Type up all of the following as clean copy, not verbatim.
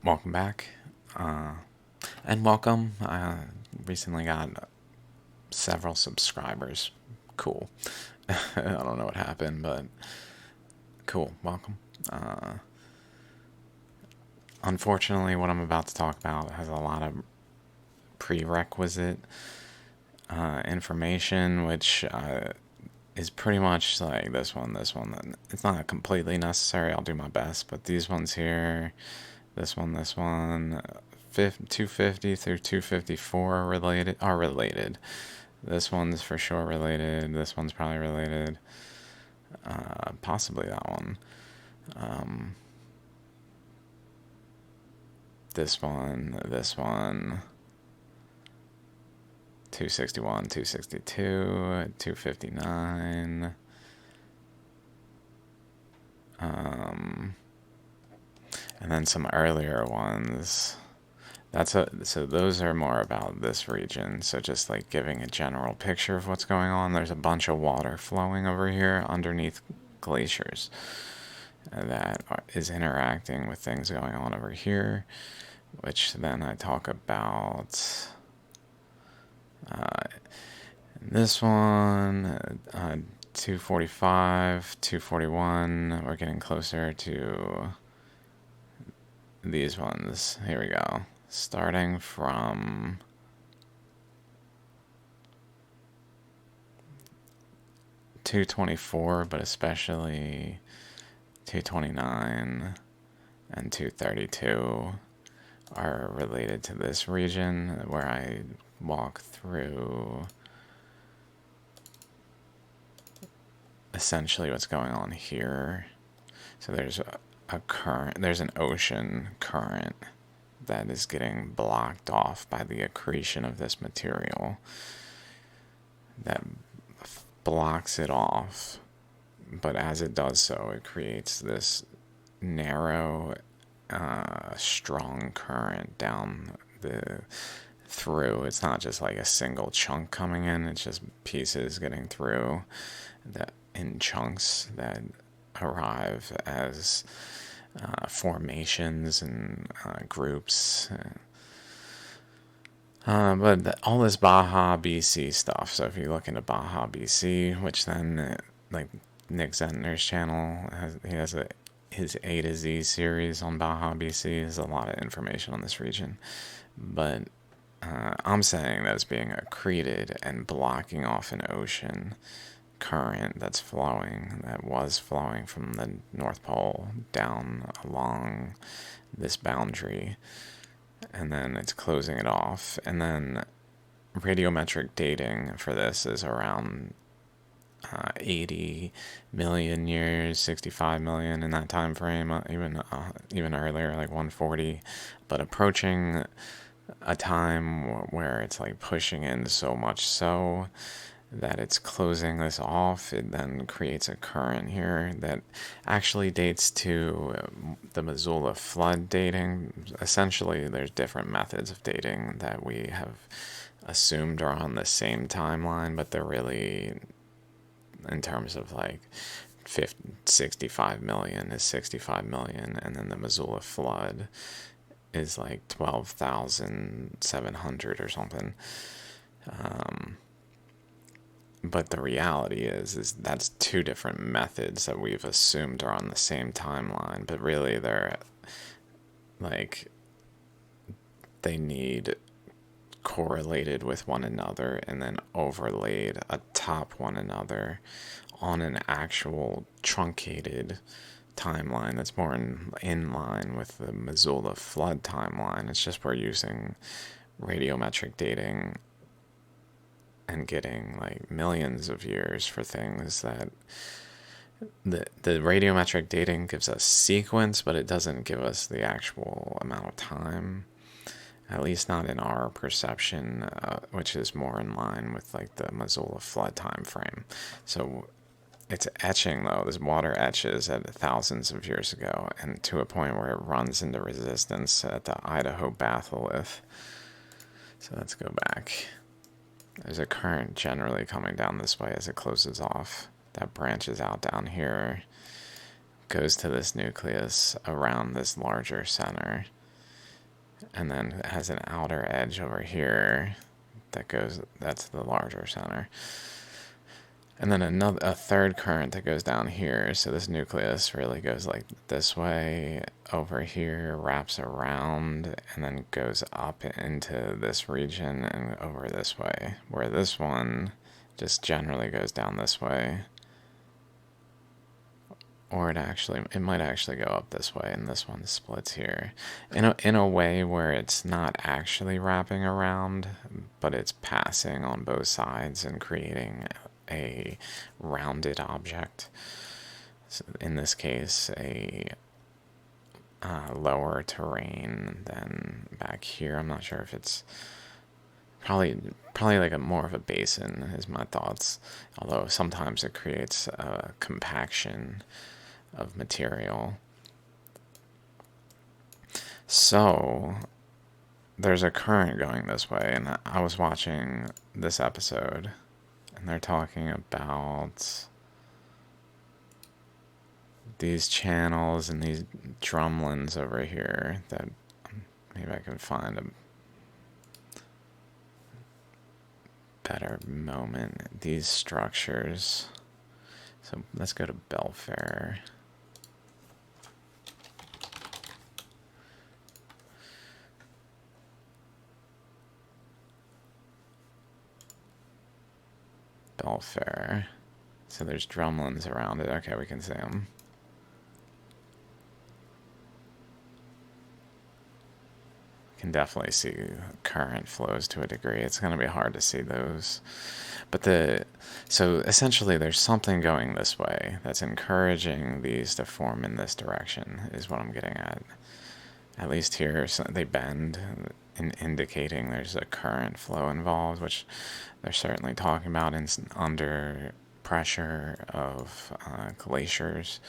Welcome back, and welcome. I recently got several subscribers. Cool. I don't know what happened, but cool. Welcome. Unfortunately, what I'm about to talk about has a lot of prerequisite information, which is pretty much like this one, this one. It's not completely necessary. I'll do my best, but these ones here, this one, 250 through 254 are related. This one's for sure related. This one's probably related. Possibly that one. This one. 261, 262, 259. And then some earlier ones. So those are more about this region. So just like giving a general picture of what's going on. There's a bunch of water flowing over here underneath glaciers that is interacting with things going on over here, which then I talk about this one, 245, 241. We're getting closer to these ones. Here we go. Starting from 224, but especially 229 and 232 are related to this region where I walk through essentially what's going on here. So there's a current, there's an ocean current that is getting blocked off by the accretion of this material that blocks it off. But as it does so, it creates this narrow, strong current down the through. It's not just like a single chunk coming in, it's just pieces getting through that in chunks that arrive as formations and groups. But all this Baja BC stuff. So if you look into Baja BC, which then like Nick Zentner's channel he has his A to Z series on Baja BC. There's a lot of information on this region, but I'm saying that it's being accreted and blocking off an ocean current that was flowing from the North Pole down along this boundary, and then it's closing it off. And then radiometric dating for this is around 80 million years, 65 million in that time frame, even earlier, like 140, but approaching a time where it's like pushing in so much so that it's closing this off. It then creates a current here that actually dates to the Missoula flood dating. Essentially, there's different methods of dating that we have assumed are on the same timeline, but they're really, in terms of like 65 million is 65 million, and then the Missoula flood is like 12,700 or something. But the reality is that's two different methods that we've assumed are on the same timeline, but really they're like they need correlated with one another and then overlaid atop one another on an actual truncated timeline that's more in line with the Missoula flood timeline. It's just we're using radiometric dating and getting like millions of years for things that the radiometric dating gives us sequence, but it doesn't give us the actual amount of time, at least not in our perception, which is more in line with like the Missoula flood time frame. So it's etching though. This water etches at thousands of years ago, and to a point where it runs into resistance at the Idaho batholith. So let's go back. There's a current generally coming down this way as it closes off. That branches out down here, goes to this nucleus around this larger center. and then it has an outer edge over here that's the larger center. And then a third current that goes down here. So this nucleus really goes like this way over here, wraps around, and then goes up into this region and over this way. Where this one just generally goes down this way. Or it might actually go up this way, and this one splits here. In a way where it's not actually wrapping around, but it's passing on both sides and creating a rounded object. So in this case, a lower terrain than back here. I'm not sure if it's probably like a more of a basin is my thoughts. Although sometimes it creates a compaction of material. So there's a current going this way, and I was watching this episode, and they're talking about these channels and these drumlins over here that maybe I can find a better moment. These structures. So let's go to Belfair. Belfair. So there's drumlins around it. Okay, we can see them. Can definitely see current flows to a degree. It's going to be hard to see those. But so essentially there's something going this way that's encouraging these to form in this direction is what I'm getting at. At least here, so they bend, indicating there's a current flow involved, which they're certainly talking about under pressure of glaciers,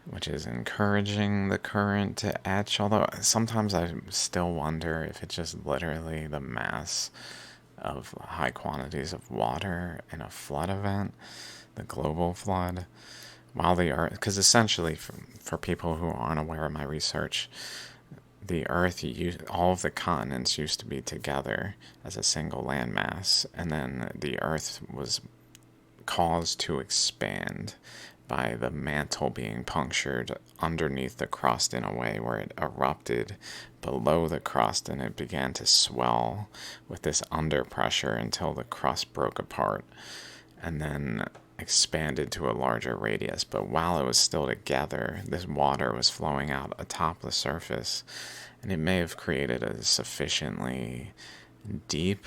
which is encouraging the current to etch. Although sometimes I still wonder if it's just literally the mass of high quantities of water in a flood event, the global flood, while the Earth, because essentially for people who aren't aware of my research, the Earth, all of the continents used to be together as a single landmass, and then the Earth was caused to expand by the mantle being punctured underneath the crust in a way where it erupted below the crust and it began to swell with this under pressure until the crust broke apart and then expanded to a larger radius. But while it was still together, this water was flowing out atop the surface, and it may have created a sufficiently deep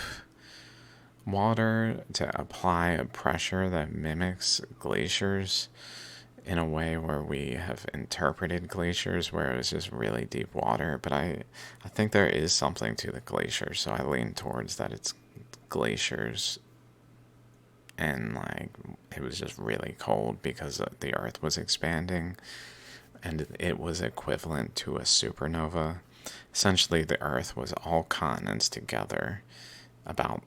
water to apply a pressure that mimics glaciers in a way where we have interpreted glaciers where it was just really deep water. But I think there is something to the glaciers, so I lean towards that it's glaciers and like it was just really cold because the Earth was expanding and it was equivalent to a supernova. Essentially the Earth was all continents together about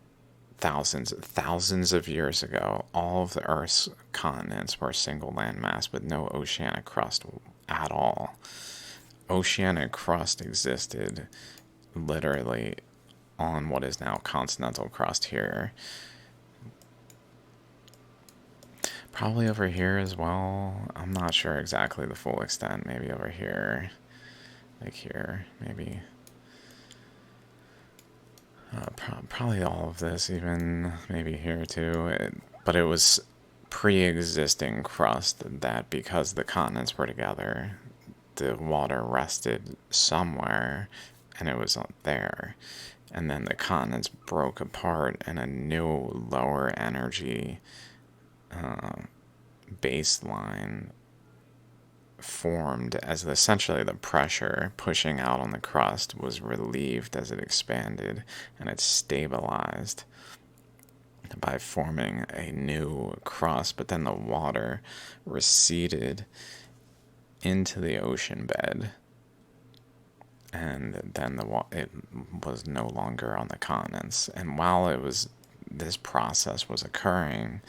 thousands of years ago. All of the Earth's continents were a single landmass with no oceanic crust at all. Oceanic crust existed literally on what is now continental crust here. Probably over here as well. I'm not sure exactly the full extent. Maybe over here. Like here, maybe. Probably all of this, even maybe here too. But it was pre-existing crust that because the continents were together, the water rested somewhere and it was up there. And then the continents broke apart and a new lower energy baseline formed as essentially the pressure pushing out on the crust was relieved as it expanded, and it stabilized by forming a new crust. But then the water receded into the ocean bed, and then it was no longer on the continents. And while this process was occurring,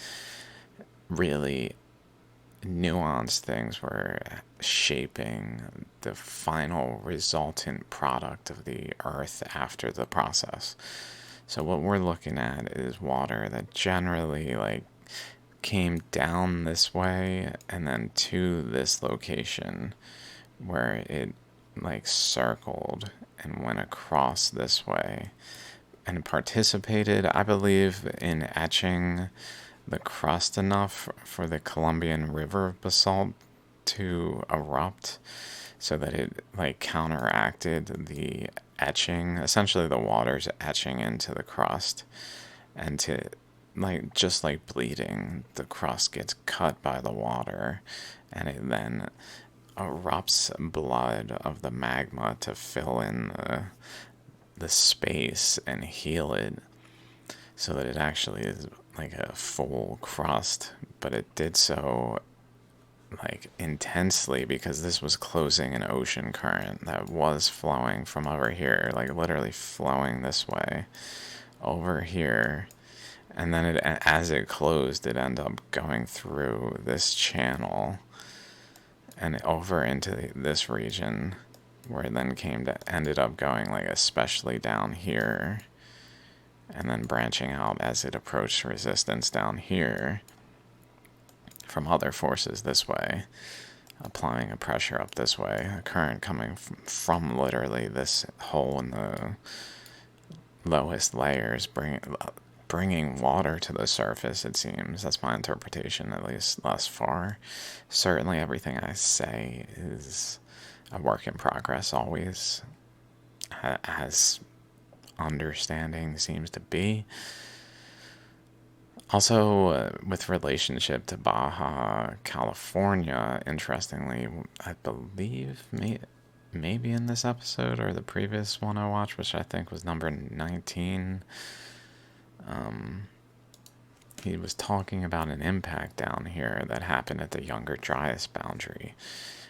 really nuanced things were shaping the final resultant product of the earth after the process. So what we're looking at is water that generally like came down this way and then to this location where it like circled and went across this way and participated, I believe, in etching the crust enough for the Columbian River basalt to erupt so that it like counteracted the etching, essentially the water's etching into the crust, and to like just like bleeding, the crust gets cut by the water and it then erupts blood of the magma to fill in the space and heal it so that it actually is like a full crust, but it did so like intensely because this was closing an ocean current that was flowing from over here, like literally flowing this way over here. And then it, as it closed, it ended up going through this channel and over into this region, where it then ended up going like especially down here and then branching out as it approached resistance down here from other forces this way, applying a pressure up this way, a current coming from literally this hole in the lowest layers, bringing water to the surface, it seems. That's my interpretation, at least thus far. Certainly everything I say is a work in progress always, as understanding seems to be. Also, with relationship to Baja California, interestingly, I believe maybe in this episode or the previous one I watched, which I think was number 19, he was talking about an impact down here that happened at the Younger Dryas boundary,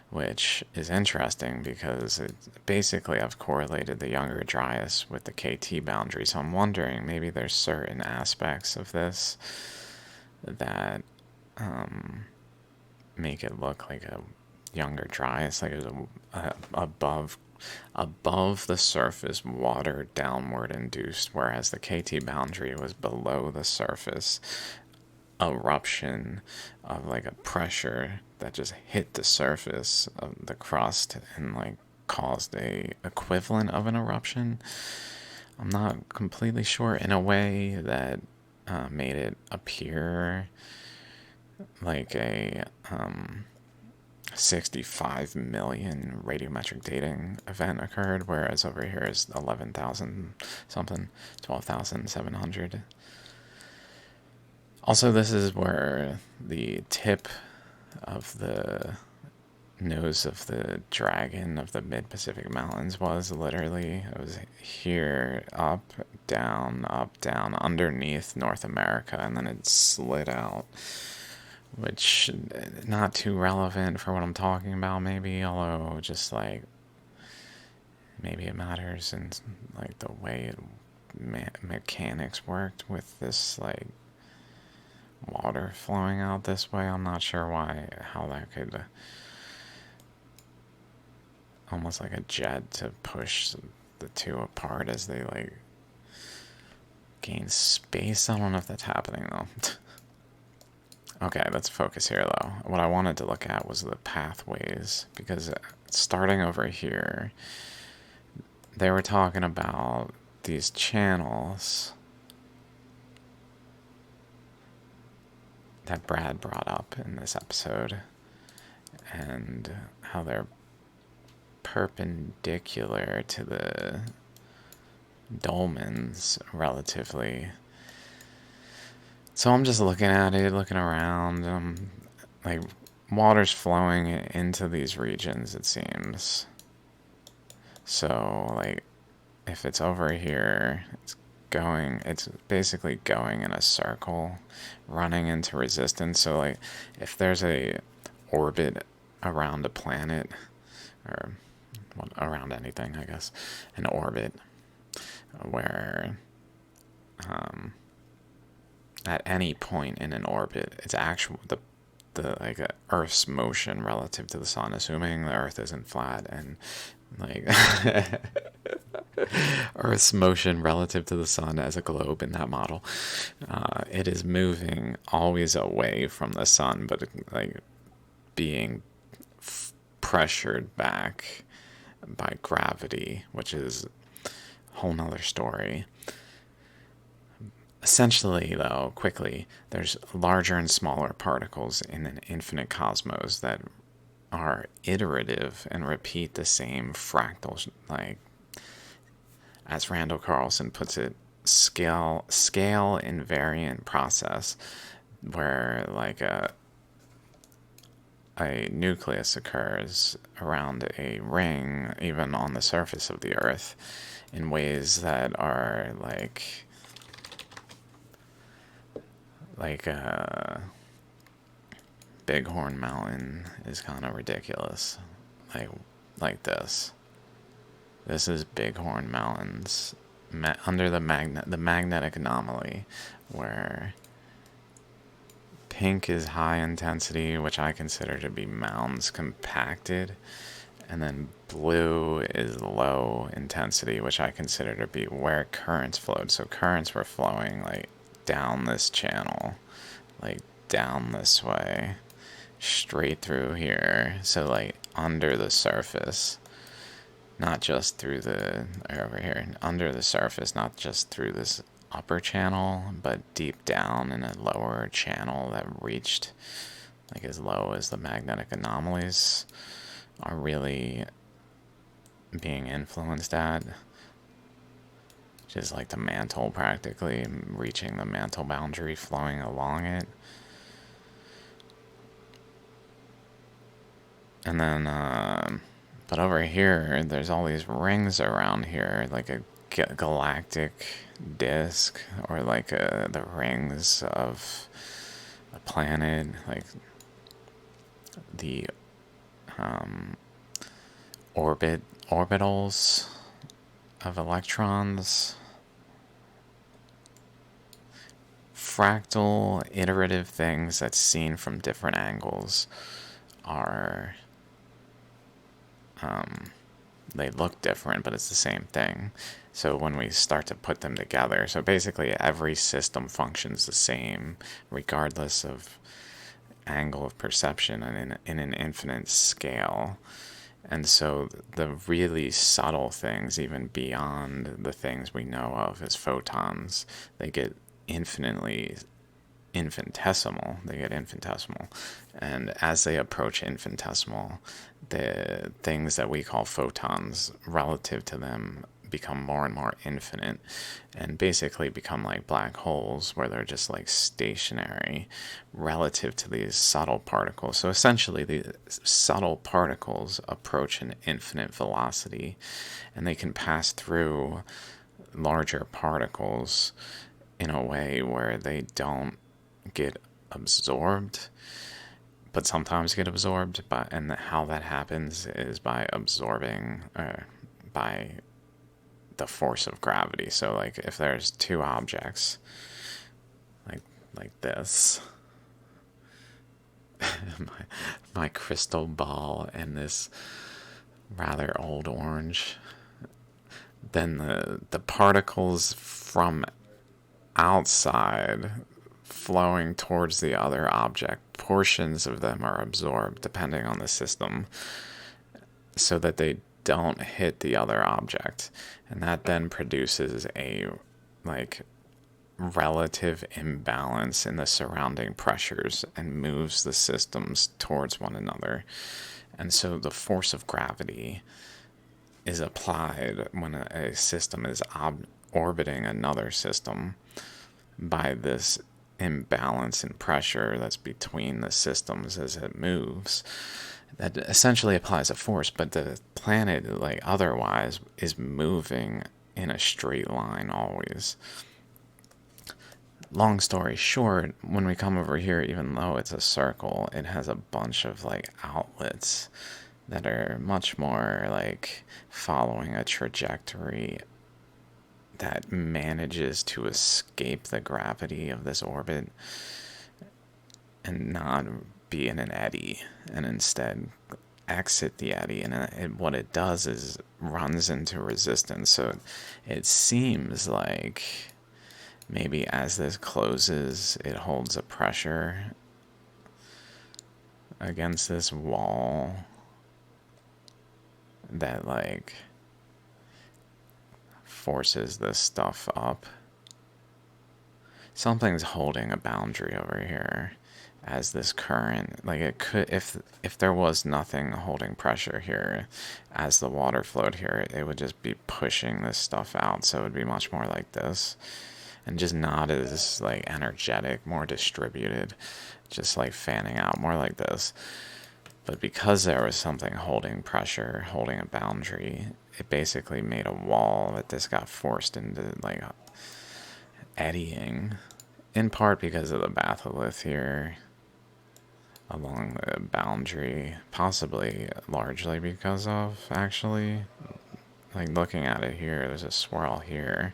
which is interesting because basically I've correlated the Younger Dryas with the KT boundary. So I'm wondering maybe there's certain aspects of this that make it look like a Younger Dryas, like it was above the surface water downward induced, whereas the KT boundary was below the surface eruption of like a pressure that just hit the surface of the crust and like caused a equivalent of an eruption. I'm not completely sure, in a way that made it appear like a 65 million radiometric dating event occurred, whereas over here is 11,000 something, 12,700. Also, this is where the tip of the nose of the dragon of the mid-Pacific Mountains was. Literally, it was here, up, down, underneath North America, and then it slid out, which not too relevant for what I'm talking about, maybe, although just like maybe it matters in like the way mechanics worked with this like water flowing out this way. I'm not sure how that could almost like a jet to push the two apart as they like gain space. I don't know if that's happening though. Okay, let's focus here though. What I wanted to look at was the pathways, because starting over here, they were talking about these channels that Brad brought up in this episode and how they're perpendicular to the dolmens relatively. So I'm just looking at it, looking around, like water's flowing into these regions, it seems. So like if it's over here, it's basically going in a circle, running into resistance. So like if there's a orbit around a planet, or around anything, I guess, an orbit where at any point in an orbit, it's actual the the like Earth's motion relative to the sun, assuming the Earth isn't flat, and like Earth's motion relative to the sun as a globe in that model, it is moving always away from the sun, but like being pressured back by gravity, which is a whole nother story. Essentially, though, quickly, there's larger and smaller particles in an infinite cosmos that are iterative and repeat the same fractal, like, as Randall Carlson puts it, scale invariant process, where like a nucleus occurs around a ring, even on the surface of the Earth, in ways that are like Bighorn Mountain is kind of ridiculous, like this. This is Bighorn Mountains under the magnetic anomaly, where pink is high intensity, which I consider to be mounds compacted, and then blue is low intensity, which I consider to be where currents flowed. So currents were flowing like down this channel, like down this way, straight through here. So like under the surface, not just through the, over here, under the surface, not just through this upper channel, but deep down in a lower channel that reached like as low as the magnetic anomalies are really being influenced at, which is like the mantle, practically reaching the mantle boundary, flowing along it. And then but over here there's all these rings around here, like a galactic disk, or like the rings of a planet, like the orbitals of electrons. Fractal iterative things that's seen from different angles are they look different, but it's the same thing. So when we start to put them together, so basically every system functions the same regardless of angle of perception and in an infinite scale. And so the really subtle things, even beyond the things we know of as photons, they get infinitesimal. They get infinitesimal. And as they approach infinitesimal, the things that we call photons relative to them become more and more infinite, and basically become like black holes, where they're just like stationary relative to these subtle particles. So essentially the subtle particles approach an infinite velocity, and they can pass through larger particles in a way where they don't get absorbed, but sometimes get absorbed. And how that happens is by absorbing by the force of gravity. So like if there's two objects like this, my crystal ball and this rather old orange, then the particles from outside flowing towards the other object, portions of them are absorbed depending on the system, so that they don't hit the other object, and that then produces a like relative imbalance in the surrounding pressures and moves the systems towards one another. And so the force of gravity is applied when a system is orbiting another system by this imbalance in pressure that's between the systems as it moves. That essentially applies a force, but the planet, like otherwise, is moving in a straight line always. Long story short, when we come over here, even though it's a circle, it has a bunch of like outlets that are much more like following a trajectory that manages to escape the gravity of this orbit and not be in an eddy and instead exit the eddy, and what it does is runs into resistance. So it seems like maybe as this closes, it holds a pressure against this wall that like forces this stuff up. Something's holding a boundary over here as this current, like it could, if there was nothing holding pressure here as the water flowed here, it would just be pushing this stuff out. So it would be much more like this, and just not as like energetic, more distributed, just like fanning out more like this. But because there was something holding pressure, holding a boundary, it basically made a wall that this got forced into like eddying, in part because of the batholith here along the boundary, possibly largely because of, actually, like looking at it here, there's a swirl here.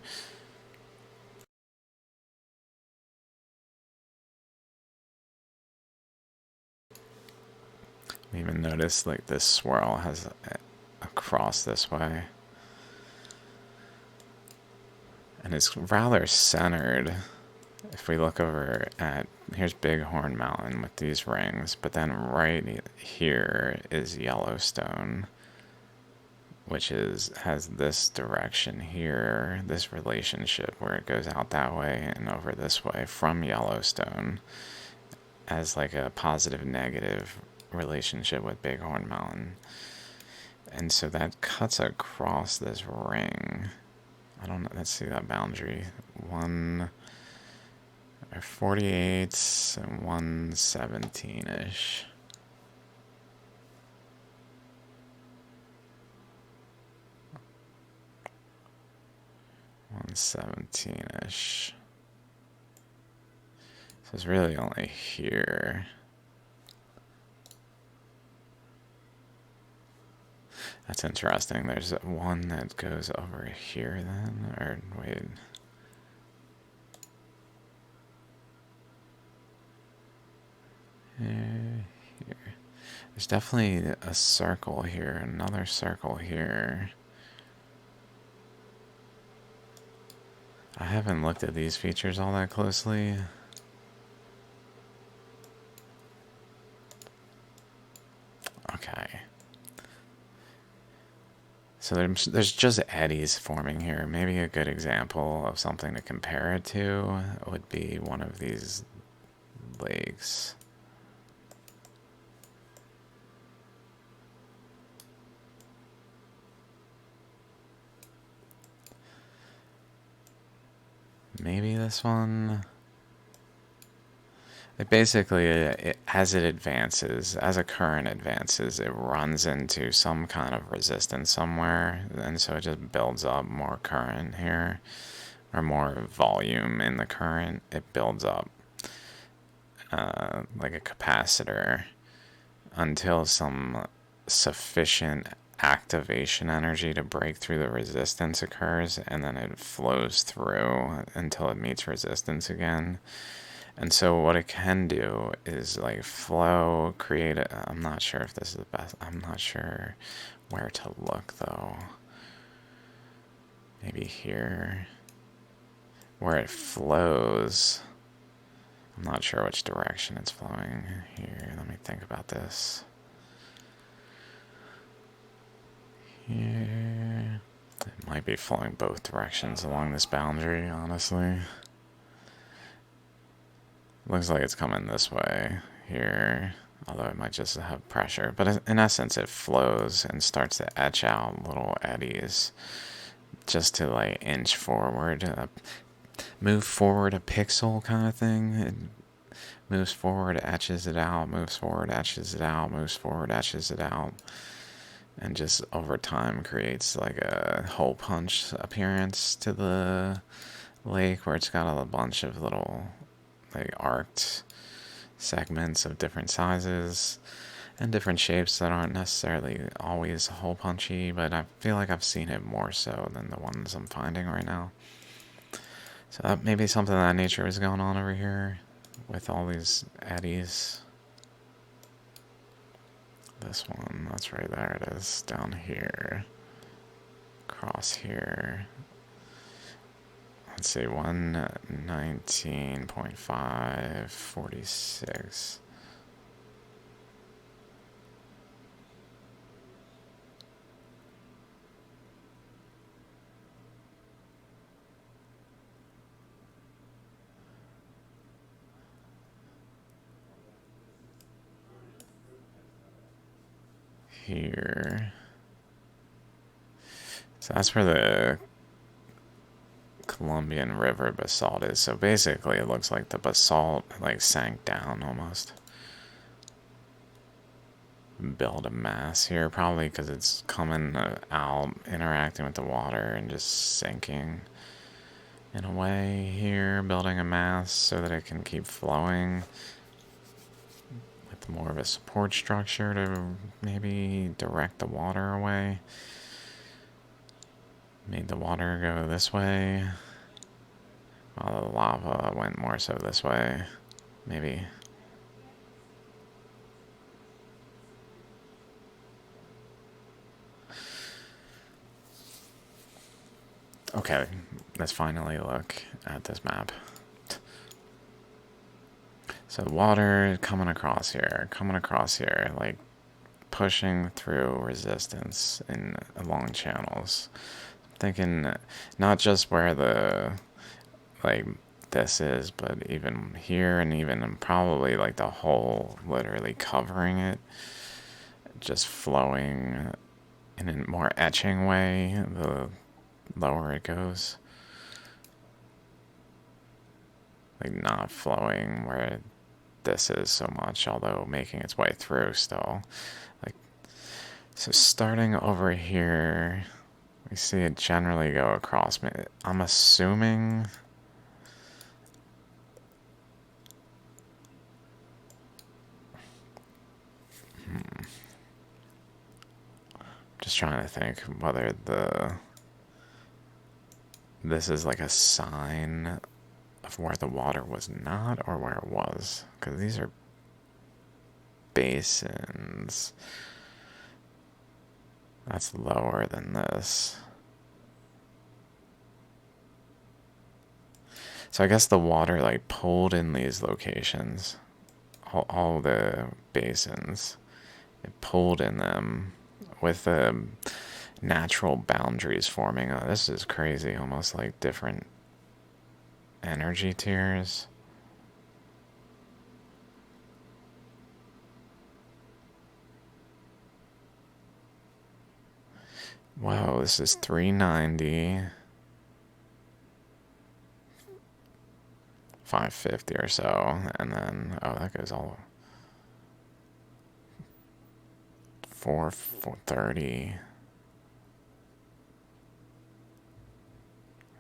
Even notice like this swirl has a cross this way. And it's rather centered. If we look over at, here's Bighorn Mountain with these rings, but then right here is Yellowstone, which has this direction here, this relationship where it goes out that way and over this way from Yellowstone as like a positive negative relationship with Bighorn Mountain. And so that cuts across this ring. I don't know, let's see that boundary. 148 and 117-ish. 117-ish. So it's really only here. That's interesting. There's one that goes over here then, or wait. Here. There's definitely a circle here, another circle here. I haven't looked at these features all that closely. Okay. So there's just eddies forming here. Maybe a good example of something to compare it to would be one of these lakes. Maybe this one. It basically, as it advances, as a current advances, it runs into some kind of resistance somewhere, and so it just builds up more current here, or more volume in the current. It builds up like a capacitor until some sufficient activation energy to break through the resistance occurs, and then it flows through until it meets resistance again. And so what it can do is like flow, create a, I'm not sure if this is the best, I'm not sure where to look though. Maybe here, where it flows. I'm not sure which direction it's flowing here. Let me think about this. Here, it might be flowing both directions along this boundary, honestly. Looks like it's coming this way here, although it might just have pressure. But in essence, it flows and starts to etch out little eddies just to like inch forward, move forward a pixel kind of thing. It moves forward, etches it out, moves forward, etches it out, moves forward, etches it out. And just over time creates like a hole punch appearance to the lake where it's got a bunch of little like arced segments of different sizes and different shapes that aren't necessarily always hole punchy, but I feel like I've seen it more so than the ones I'm finding right now. So that maybe something of that nature is going on over here with all these eddies. This one, that's right there it is, down here. Across here. Let's see, 119.546. Here. So that's where the Colombian River basalt is. So basically it looks like the basalt like sank down almost. Build a mass here, probably because it's coming out, interacting with the water and just sinking in a way here, building a mass so that it can keep flowing with more of a support structure to maybe direct the water away. Made the water go this way, while the lava went more so this way, maybe. Okay, let's finally look at this map. So water coming across here, like pushing through resistance in along channels. Thinking not just where the like this is, but even here and even probably like the whole literally covering it, just flowing in a more etching way the lower it goes, like not flowing where this is so much, although making its way through still. Like, so starting over here, we see it generally go across. I'm assuming just trying to think whether this is like a sign of where the water was not or where it was, because these are basins. That's lower than this. So I guess the water like pulled in these locations, all the basins, it pulled in them with the natural boundaries forming. Oh, this is crazy, almost like different energy tiers. Wow, this is 390, 550 or so, and then, oh, that goes all 430,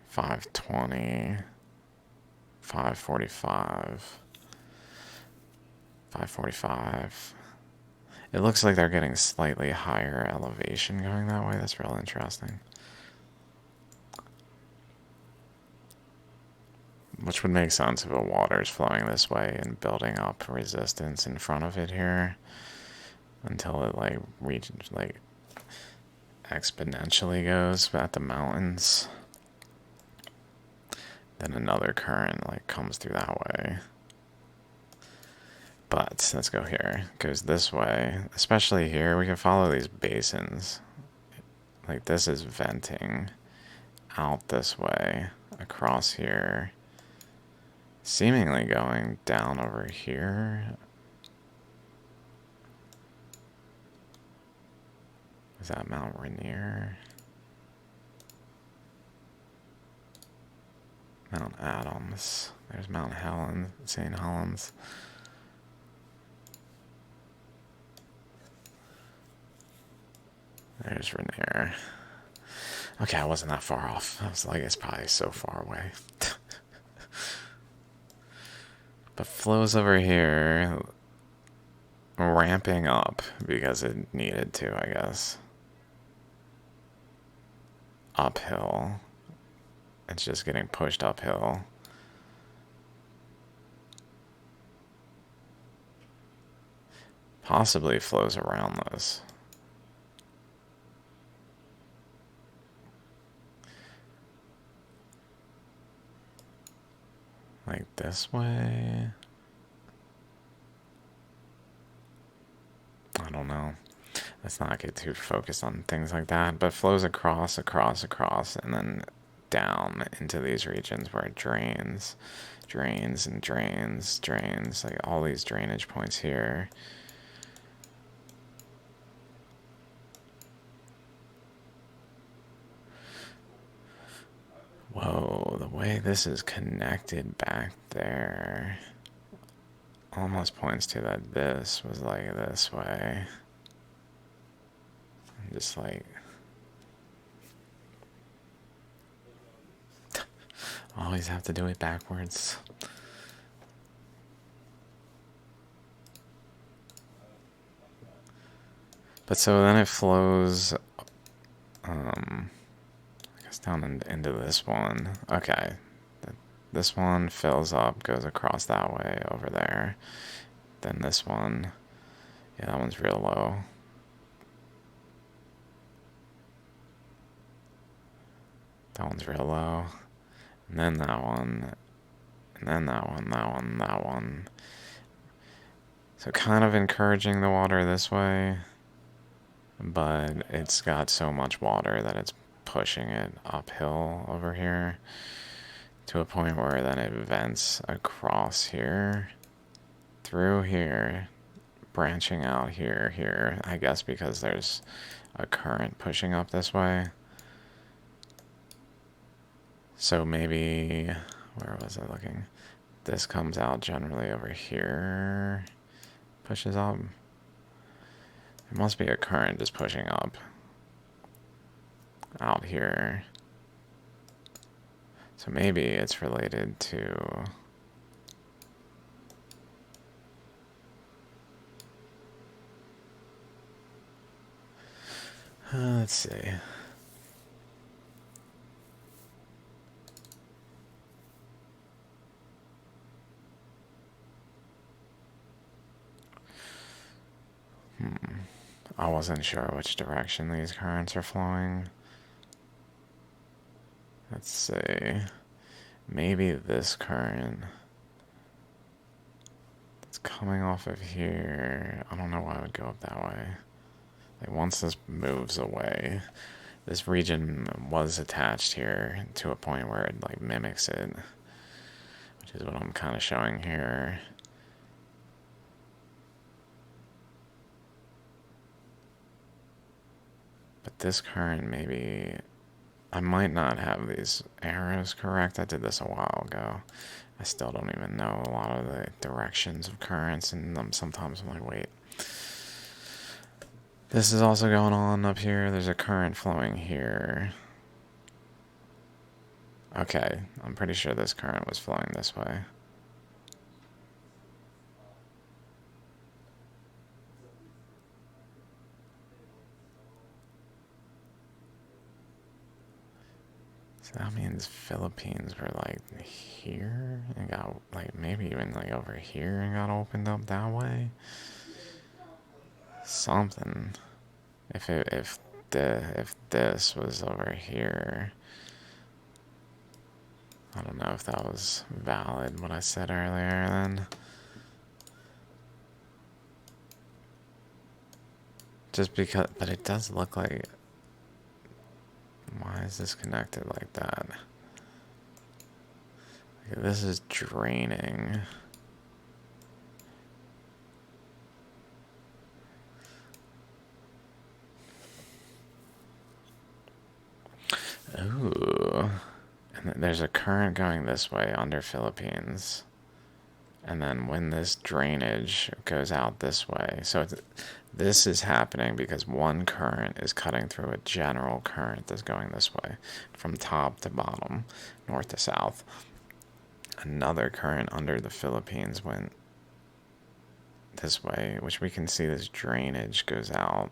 520, 545, 545. It looks like they're getting slightly higher elevation going that way. That's real interesting. Which would make sense if the water is flowing this way and building up resistance in front of it here until it like reaches like exponentially goes at the mountains. Then another current like comes through that way. But let's go here. It goes this way. Especially here, we can follow these basins. Like this is venting out this way, across here. Seemingly going down over here. Is that Mount Rainier? Mount Adams. There's Mount Helen, St. Helens. There's Rainier. Okay, I wasn't that far off. I was like, it's probably so far away. But flows over here, ramping up because it needed to, I guess. Uphill. It's just getting pushed uphill. Possibly flows around this. Like this way. I don't know. Let's not get too focused on things like that, but flows across, and then down into these regions where it drains, and drains, like all these drainage points here. Whoa, the way this is connected back there almost points to that this was like this way. Just like always have to do it backwards. But so then it flows, I guess down into this one. Okay, this one fills up, goes across that way over there. Then this one, yeah, that one's real low. That one's real low. And then that one, and then that one. So kind of encouraging the water this way, but it's got so much water that it's pushing it uphill over here to a point where then it vents across here, through here, branching out here, I guess because there's a current pushing up this way. So maybe, where was I looking? This comes out generally over here, pushes up. There must be a current just pushing up out here. So maybe it's related to let's see. I wasn't sure which direction these currents are flowing. Let's see. Maybe this current that's coming off of here. I don't know why I would go up that way. Like once this moves away, this region was attached here to a point where it like mimics it, which is what I'm kind of showing here. But this current maybe, I might not have these arrows correct. I did this a while ago. I still don't even know a lot of the directions of currents, and sometimes I'm like, wait. This is also going on up here. There's a current flowing here. Okay, I'm pretty sure this current was flowing this way. So that means Philippines were like here and got like maybe even like over here and got opened up that way. Something. If this was over here, I don't know if that was valid what I said earlier then. Just because, but it does look like, why is this connected like that? Okay, this is draining. Ooh. And there's a current going this way under Philippines. And then when this drainage goes out this way, so this is happening because one current is cutting through a general current that's going this way, from top to bottom, north to south. Another current under the Philippines went this way, which we can see this drainage goes out,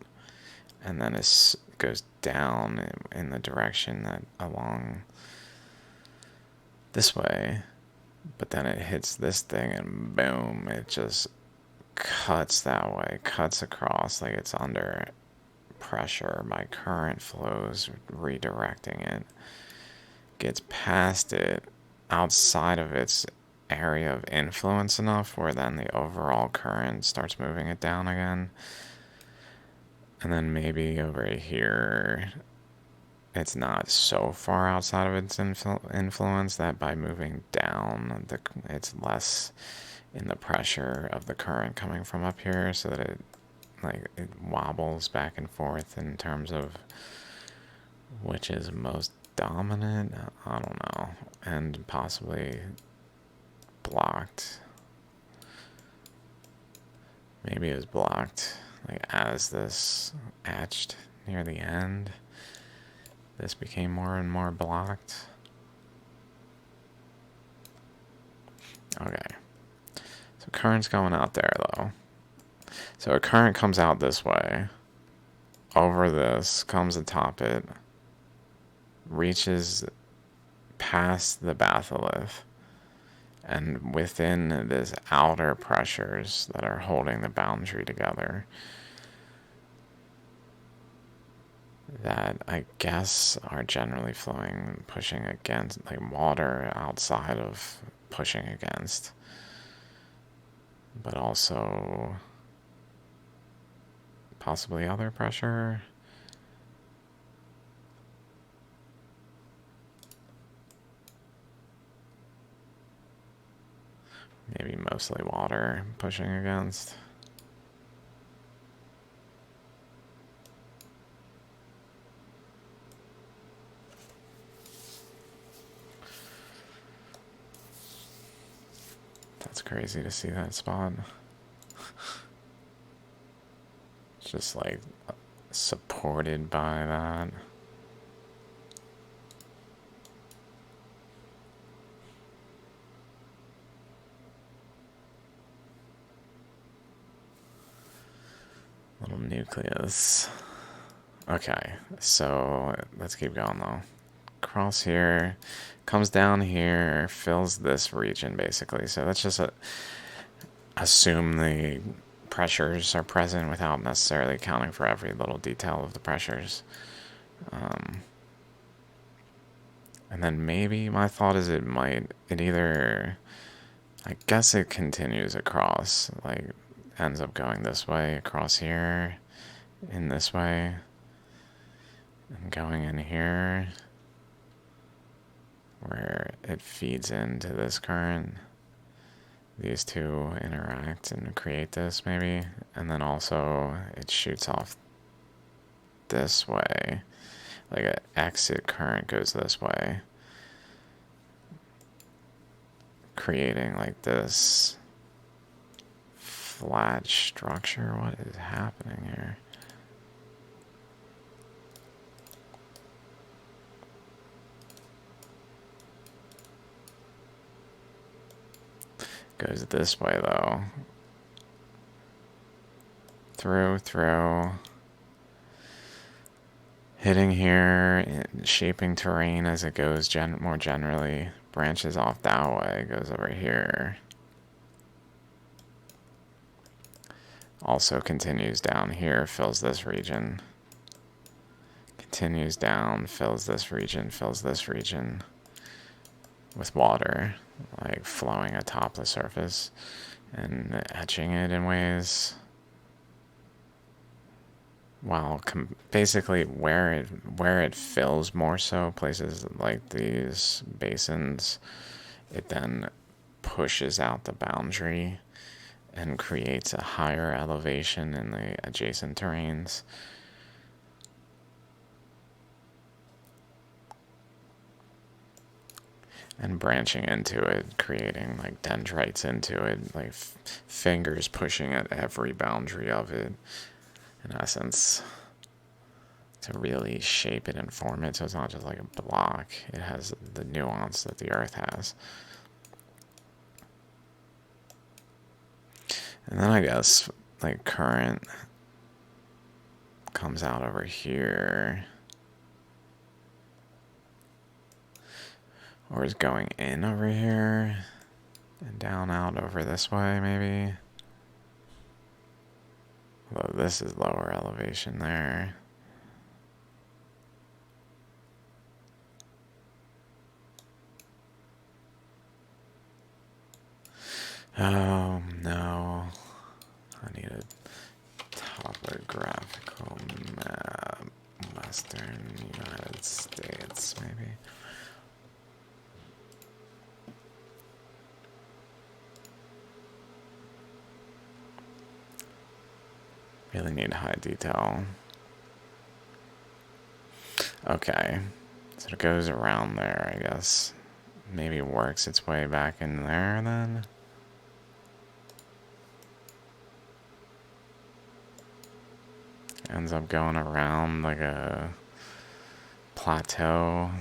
and then it goes down in the direction that along this way. But then it hits this thing and boom, it just cuts that way, cuts across, like it's under pressure by current flows redirecting it, gets past it outside of its area of influence enough where then the overall current starts moving it down again. And then maybe over here it's not so far outside of its influence that by moving down it's less in the pressure of the current coming from up here, so that it wobbles back and forth in terms of which is most dominant. I don't know, and possibly blocked. Maybe it was blocked, like as this etched near the end, this became more and more blocked. Okay, so current's going out there though. So a current comes out this way, over this, comes atop it, reaches past the batholith, and within this outer pressures that are holding the boundary together, that I guess are generally flowing, pushing against, like water outside of pushing against, but also possibly other pressure. Maybe mostly water pushing against. That's crazy to see that spot. It's just like supported by that. Little nucleus. Okay, so let's keep going though. Cross here, comes down here, fills this region basically. So let's just assume the pressures are present without necessarily accounting for every little detail of the pressures. And then maybe my thought is it either, I guess it continues across, like ends up going this way across here, in this way, and going in here, where it feeds into this current. These two interact and create this maybe, and then also it shoots off this way, like an exit current goes this way, creating like this flat structure. What is happening here? Goes this way though. Through. Hitting here, shaping terrain as it goes more generally. Branches off that way, goes over here. Also continues down here, fills this region. Continues down, fills this region with water, like flowing atop the surface and etching it in ways. While basically where it fills more so, places like these basins, it then pushes out the boundary and creates a higher elevation in the adjacent terrains. And branching into it, creating like dendrites into it, like fingers pushing at every boundary of it, in essence, to really shape it and form it so it's not just like a block. It has the nuance that the earth has. And then I guess like current comes out over here, or is going in over here and down out over this way maybe. Although this is lower elevation there. Oh no. I need a topographical map. Western United States, maybe. Really need high detail. Okay. So it goes around there, I guess. Maybe works its way back in there then? Ends up going around like a plateau.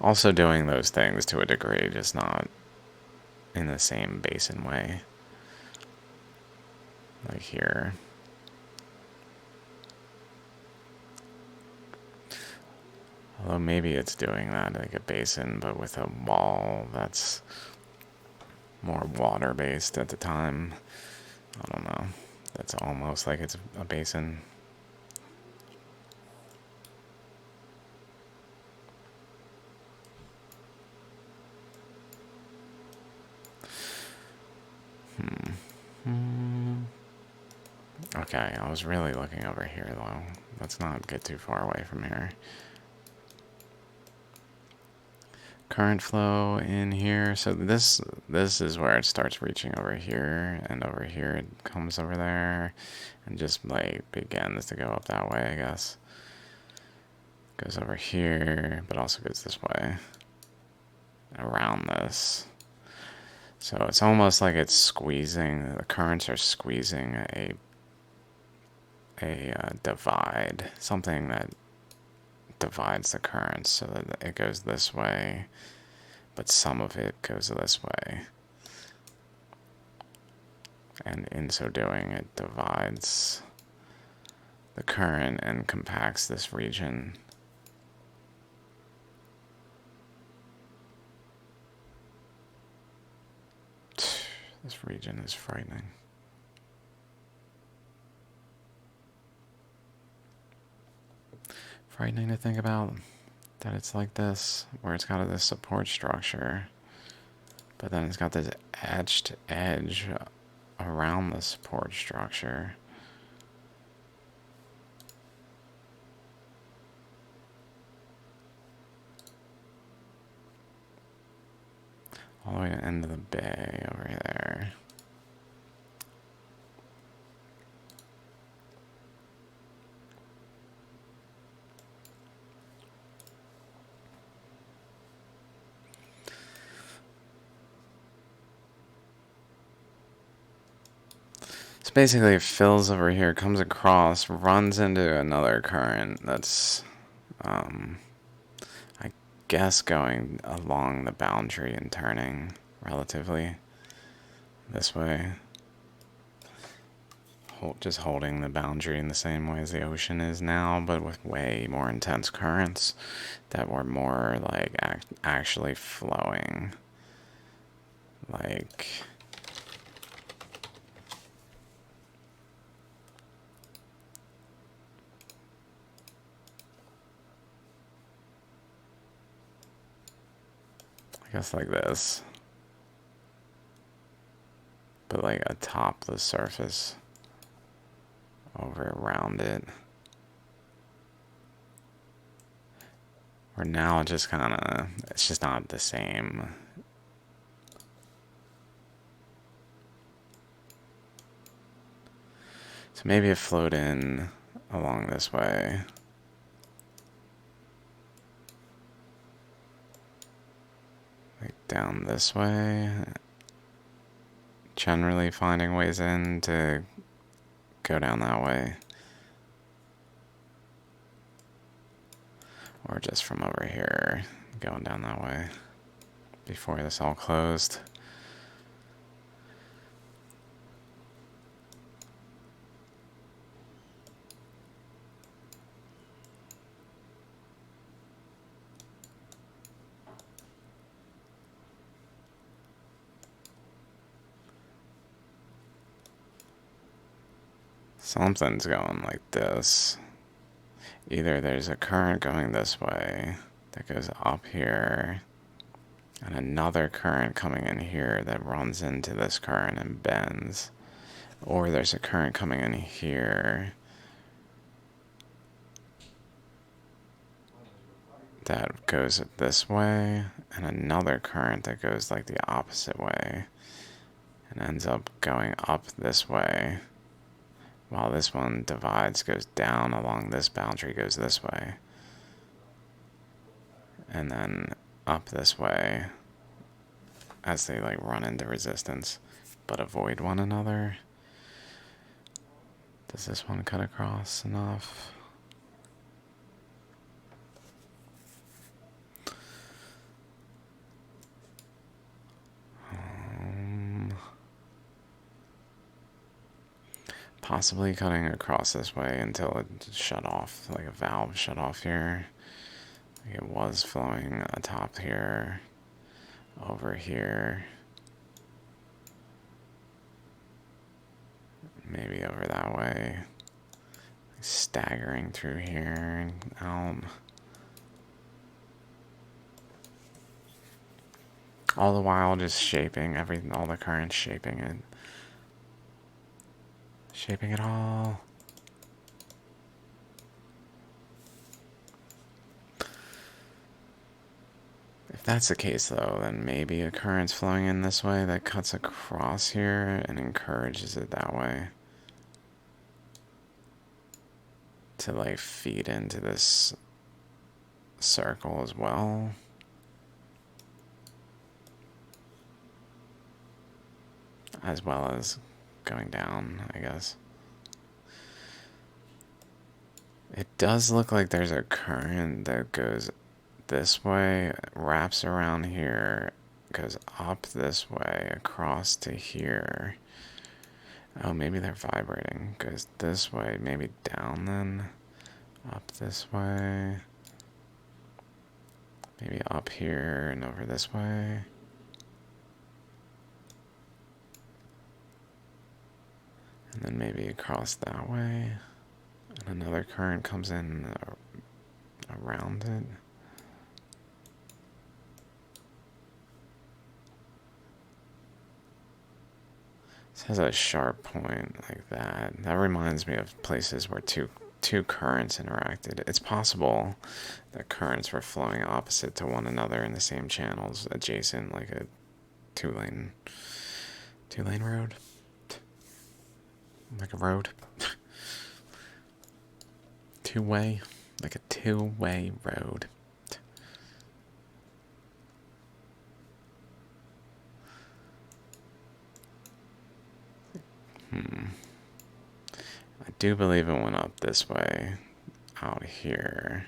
Also doing those things to a degree, just not in the same basin way. Like here. Although maybe it's doing that like a basin, but with a wall that's more water-based at the time. I don't know. That's almost like it's a basin. Okay, I was really looking over here though. Let's not get too far away from here. Current flow in here. So this is where it starts reaching over here, and over here it comes over there, and just like begins to go up that way, I guess. Goes over here, but also goes this way. Around this. So it's almost like it's squeezing, the currents are squeezing a divide, something that divides the currents so that it goes this way, but some of it goes this way. And in so doing, it divides the current and compacts this region. This region is frightening. Frightening to think about that it's like this, where it's got this support structure, but then it's got this etched edge around the support structure. All the way to the end of the bay over there. So basically it fills over here, comes across, runs into another current that's, I guess, going along the boundary and turning relatively this way. Just holding the boundary in the same way as the ocean is now, but with way more intense currents that were more like actually flowing. Like, I guess like this, but like atop the surface, over around it. Where now it just kind of, it's just not the same. So maybe it flowed in along this way. Like down this way. Generally finding ways in to go down that way. Or just from over here, going down that way. Before this all closed. Something's going like this. Either there's a current going this way that goes up here, and another current coming in here that runs into this current and bends. Or there's a current coming in here that goes this way, and another current that goes like the opposite way and ends up going up this way, while this one divides, goes down along this boundary, goes this way, and then up this way as they like run into resistance but avoid one another. Does this one cut across enough? Possibly cutting across this way until it shut off, like a valve shut off here. Like it was flowing atop here, over here, maybe over that way, staggering through here and out. All the while just shaping all the currents, shaping it. Shaping it all. If that's the case though, then maybe a current's flowing in this way that cuts across here and encourages it that way to like feed into this circle as well. As well as going down, I guess. It does look like there's a current that goes this way, wraps around here, goes up this way, across to here. Oh, maybe they're vibrating. Goes this way, maybe down then. Up this way. Maybe up here and over this way. And then maybe across that way. And another current comes in around it. This has a sharp point like that. That reminds me of places where two currents interacted. It's possible that currents were flowing opposite to one another in the same channels, adjacent, like a two-lane road. Like a road. Two-way. Like a two-way road. I do believe it went up this way, out here.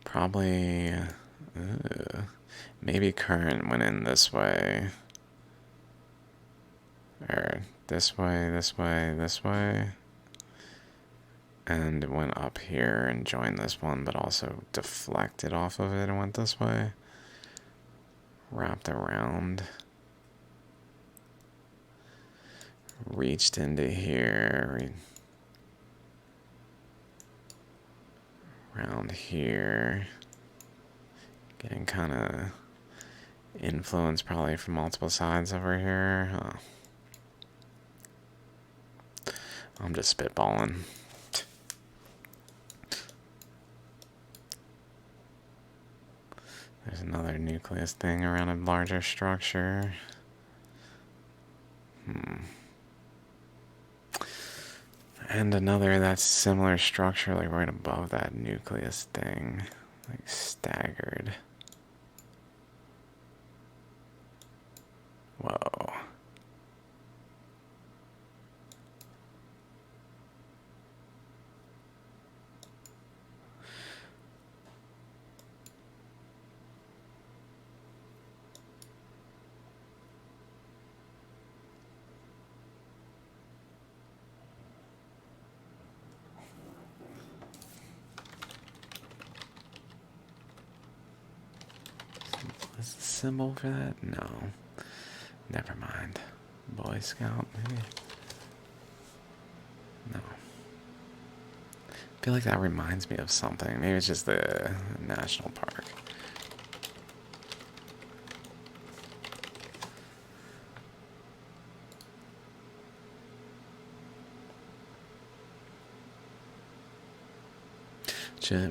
Probably, maybe current went in this way. Or this way, this way, this way. And it went up here and joined this one, but also deflected off of it and went this way. Wrapped around. Reached into here. Around here. Getting kind of influence probably from multiple sides over here. I'm just spitballing. There's another nucleus thing around a larger structure. And another that's similar structure, like right above that nucleus thing, like staggered. Whoa. symbol for that? No. Never mind. Boy Scout, maybe? No. I feel like that reminds me of something. Maybe it's just the national park.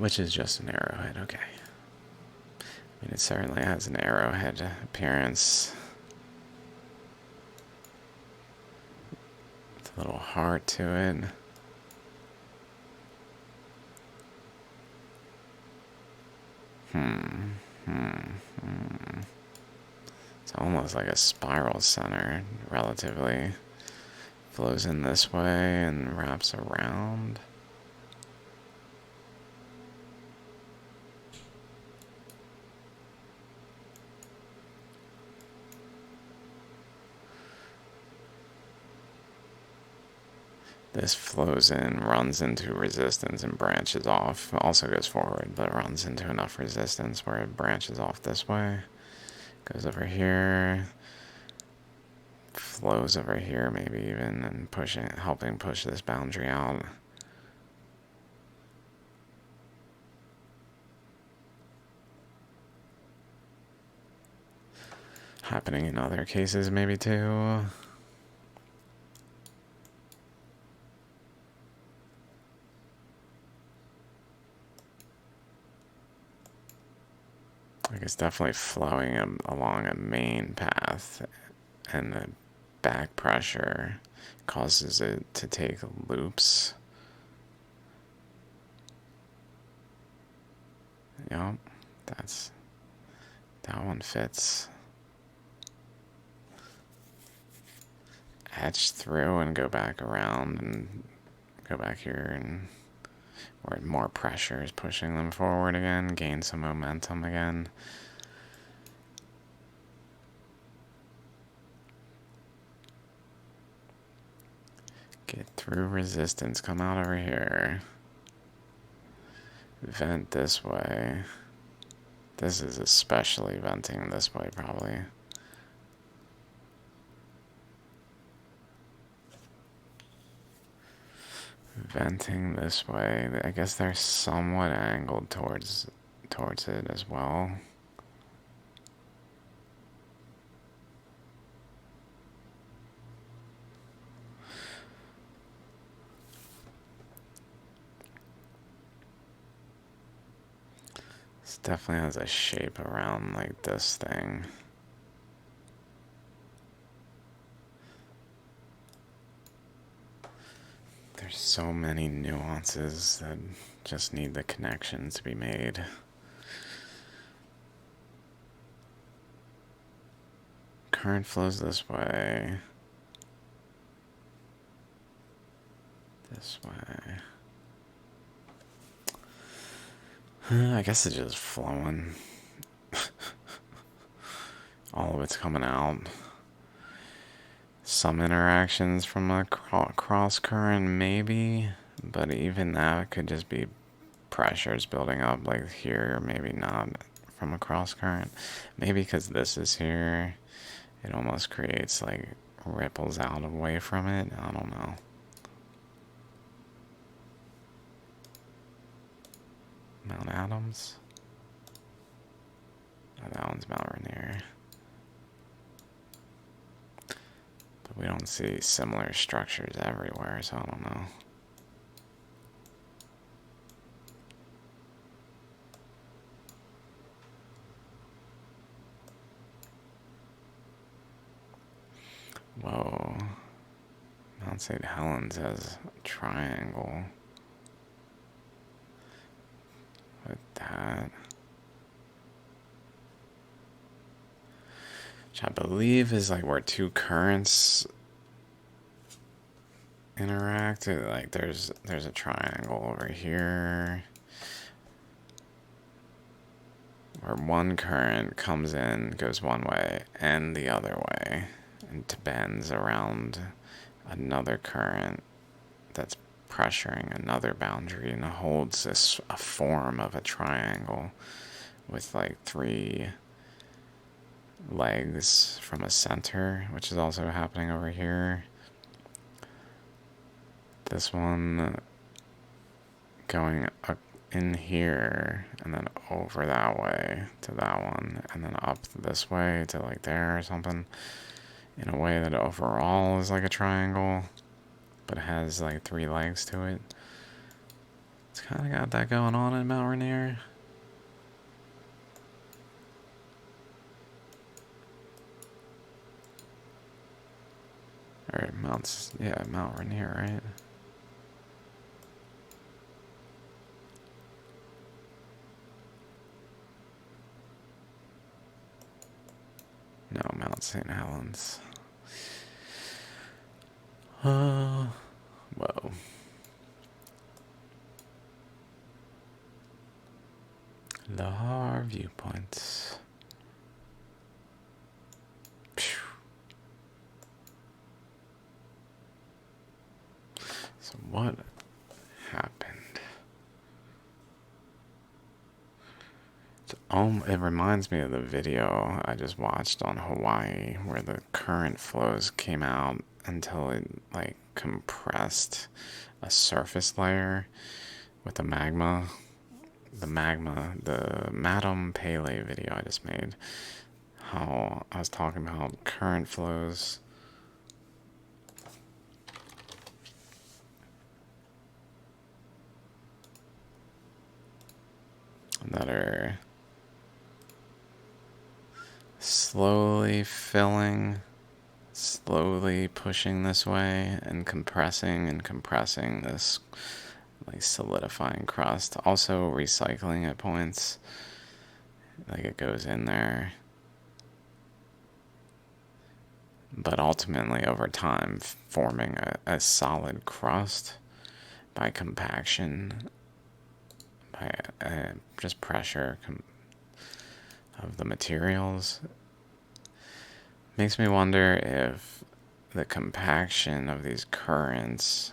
Which is just an arrowhead, okay. I mean, it certainly has an arrowhead appearance. With a little heart to it. It's almost like a spiral center, relatively. Flows in this way and wraps around. This flows in, runs into resistance, and branches off. Also goes forward, but runs into enough resistance where it branches off this way. Goes over here. Flows over here, maybe even, and helping push this boundary out. Happening in other cases, maybe too. Like it's definitely flowing along a main path, and the back pressure causes it to take loops. Yep, that one fits. Etch through and go back around and go back here, and where more pressure is pushing them forward again, gain some momentum again. Get through resistance, come out over here. Vent this way. This is especially venting this way, probably. Venting this way. I guess they're somewhat angled towards it as well. This definitely has a shape around like this thing. There's so many nuances that just need the connection to be made. Current flows this way. This way. I guess it's just flowing. All of it's coming out. Some interactions from a cross current, maybe, but even that could just be pressures building up, like here, or maybe not from a cross current. Maybe because this is here, it almost creates like ripples out away from it. I don't know. Mount Adams. Oh, that one's Mount Rainier. But we don't see similar structures everywhere, so I don't know. Whoa. Mount St. Helens has a triangle. With that. Which I believe is like where two currents interact. Like there's a triangle over here where one current comes in, goes one way and the other way, and bends around another current that's pressuring another boundary, and it holds a form of a triangle with like three legs from a center, which is also happening over here. This one going up in here and then over that way to that one and then up this way to like there or something, in a way that overall is like a triangle but has like 3 legs to it. It's kind of got that going on in Mount Rainier. Or Mount Rainier, right? No, Mount St. Helens. Whoa. Lar viewpoints. Phew. So what happened? It reminds me of the video I just watched on Hawaii where the current flows came out until it like compressed a surface layer with the magma. The Madame Pele video I just made. How I was talking about current flows that are slowly filling, slowly pushing this way and compressing this like solidifying crust, also recycling at points, like it goes in there, but ultimately over time forming a solid crust by compaction, by just pressure of the materials. Makes me wonder if the compaction of these currents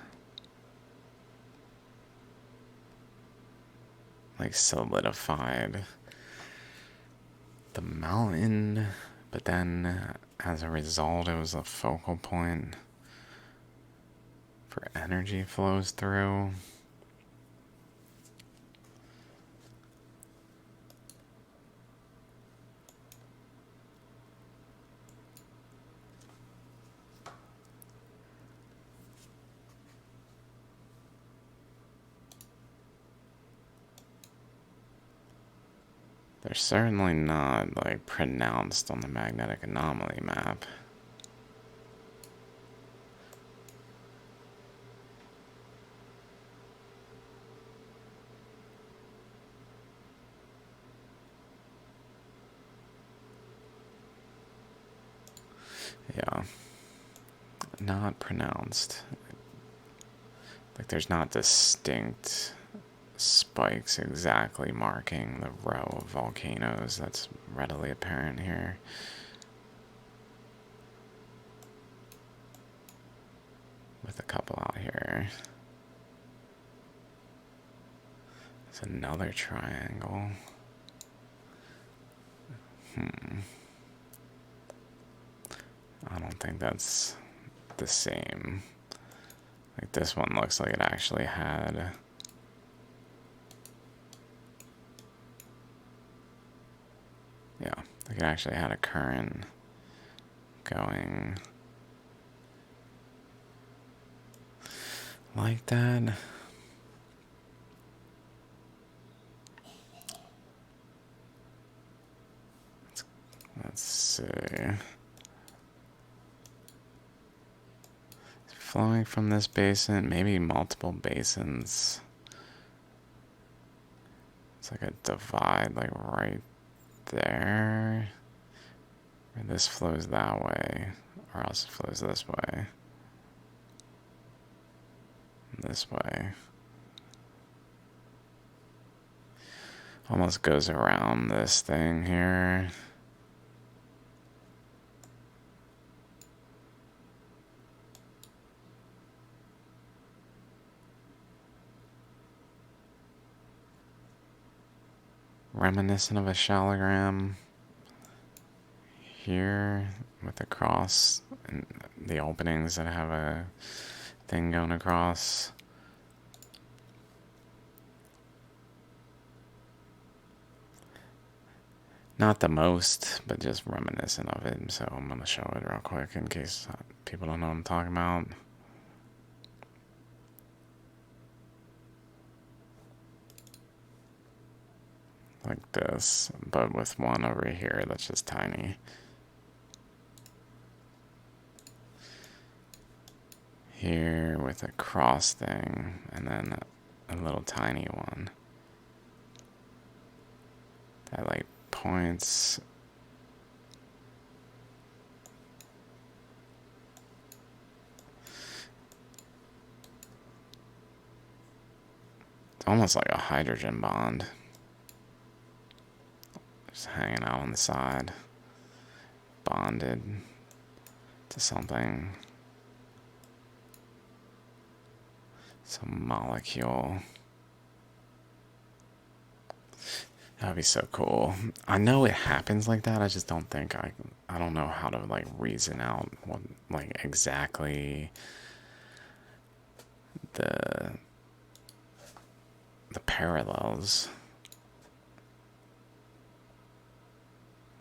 like solidified the mountain, but then as a result it was a focal point for energy flows through. They're certainly not like pronounced on the magnetic anomaly map. Yeah, not pronounced. Like there's not distinct spikes exactly marking the row of volcanoes that's readily apparent here. With a couple out here. There's another triangle. I don't think that's the same. Like this one looks like it actually had like it actually had a current going like that. Let's see. Flowing from this basin, maybe multiple basins. It's like a divide, like right there. And this flows that way, or else it flows this way. This way. Almost goes around this thing here. Reminiscent of a shallogram here with the cross and the openings that have a thing going across. Not the most, but just reminiscent of it. So I'm going to show it real quick in case people don't know what I'm talking about. Like this, but with one over here that's just tiny. Here with a cross thing, and then a little tiny one that like points. It's almost like a hydrogen bond. Just hanging out on the side, bonded to something, some molecule. That'd be so cool. I know it happens like that. I just don't think I don't know how to like reason out what like exactly the parallels.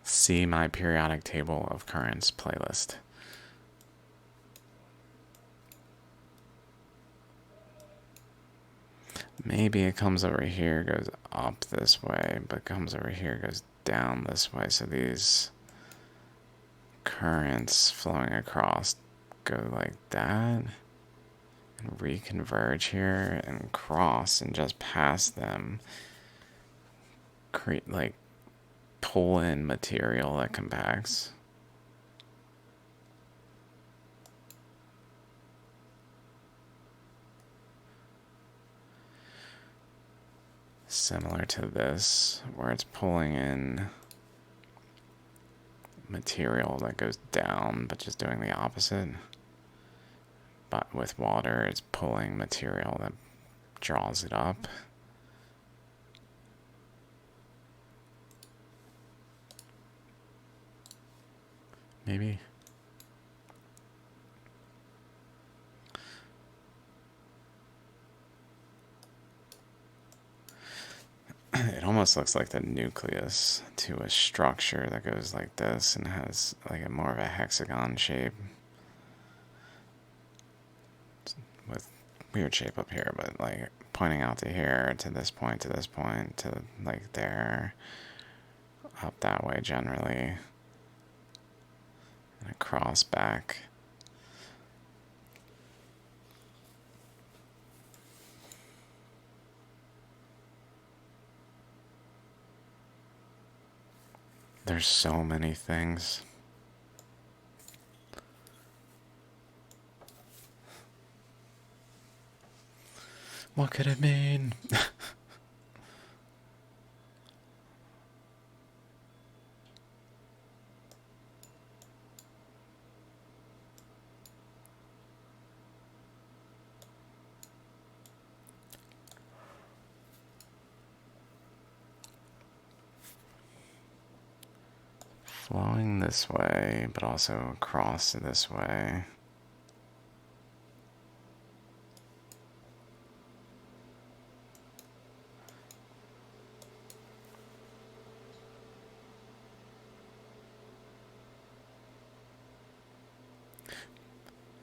See my periodic table of currents playlist. Maybe it comes over here, goes up this way, but comes over here, goes down this way. So these currents flowing across go like that and reconverge here and cross and just past them. Create like pull in material that compacts. Similar to this, where it's pulling in material that goes down, but just doing the opposite. But with water, it's pulling material that draws it up. Maybe. It almost looks like the nucleus to a structure that goes like this and has like a more of a hexagon shape. With weird shape up here, but like pointing out to here, to this point, to like there, up that way generally, and across back. There's so many things. What could it mean? Flowing this way, but also across this way.